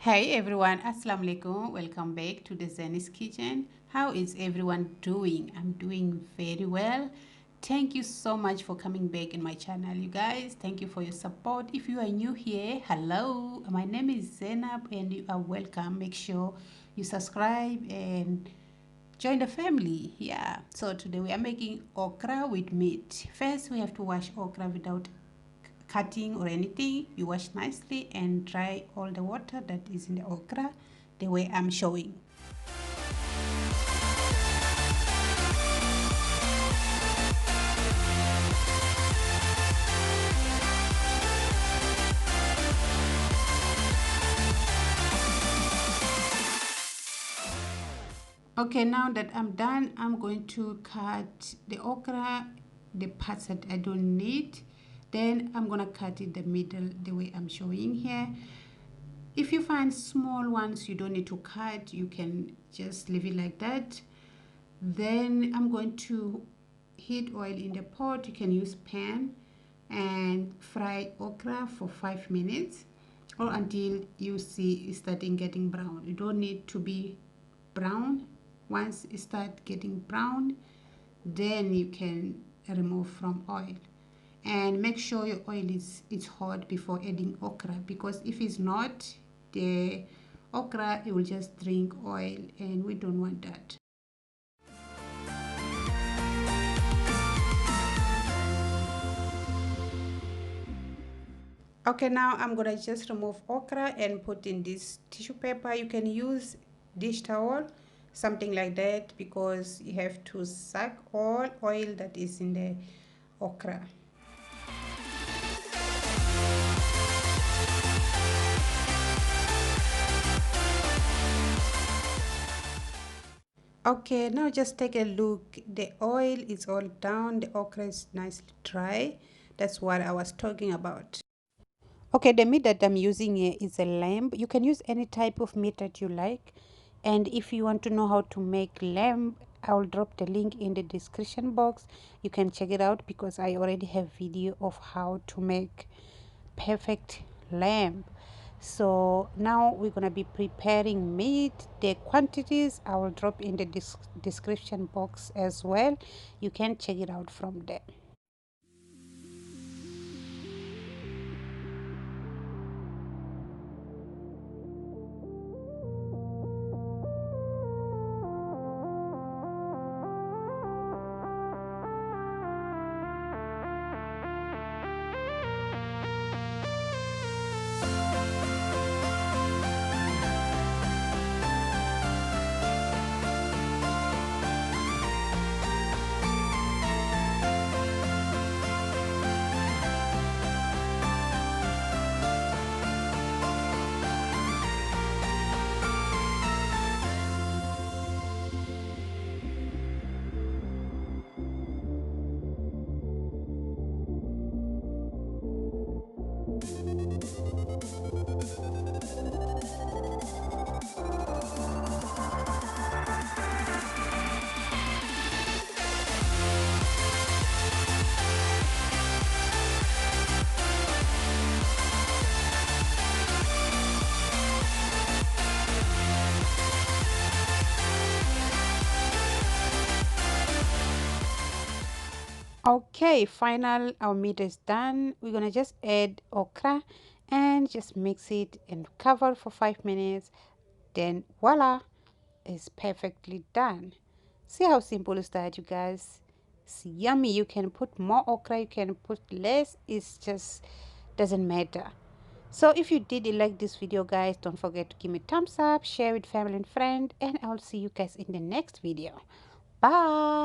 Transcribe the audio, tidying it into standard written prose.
Hey everyone, Assalamu alaikum. Welcome back to the ZAINI'S Kitchen. How is everyone doing? I'm doing very well. Thank you so much for coming back in my channel, you guys. Thank you for your support. If you are new here, hello. My name is Zainab and you are welcome. Make sure you subscribe and join the family. Yeah. So today we are making okra with meat. First, we have to wash okra without cutting or anything. You wash nicely and dry all the water that is in the okra the way I'm showing. Okay, now that I'm done, I'm going to cut the okra, the parts that I don't need. Then I'm gonna cut it the middle the way I'm showing here. If you find small ones you don't need to cut, you can just leave it like that. Then I'm going to heat oil in the pot. You can use pan and fry okra for 5 minutes or until you see it starting getting brown. You don't need to be brown. Once it start getting brown, then you can remove from oil. And make sure your oil is hot before adding okra, because if it's not, the okra it will just drink oil and we don't want that. Okay, now I'm gonna just remove okra and put in this tissue paper. You can use dish towel, something like that, because you have to suck all oil that is in the okra. Okay, now just take a look. The oil is all down, the okra is nicely dry. That's what I was talking about. Okay, the meat that I'm using here is a lamb. You can use any type of meat that you like. And if you want to know how to make lamb, I'll drop the link in the description box. You can check it out because I already have video of how to make perfect lamb. So now we're gonna be preparing meat. The quantities I will drop in the description box as well. You can check it out from there. Okay, final, our meat is done. We're gonna just add okra and just mix it and cover for 5 minutes. Then voila, it's perfectly done. See how simple is that, you guys? It's yummy. You can put more okra, you can put less. It's just doesn't matter. So if you did like this video, guys, don't forget to give me thumbs up, share with family and friend, and I'll see you guys in the next video. Bye.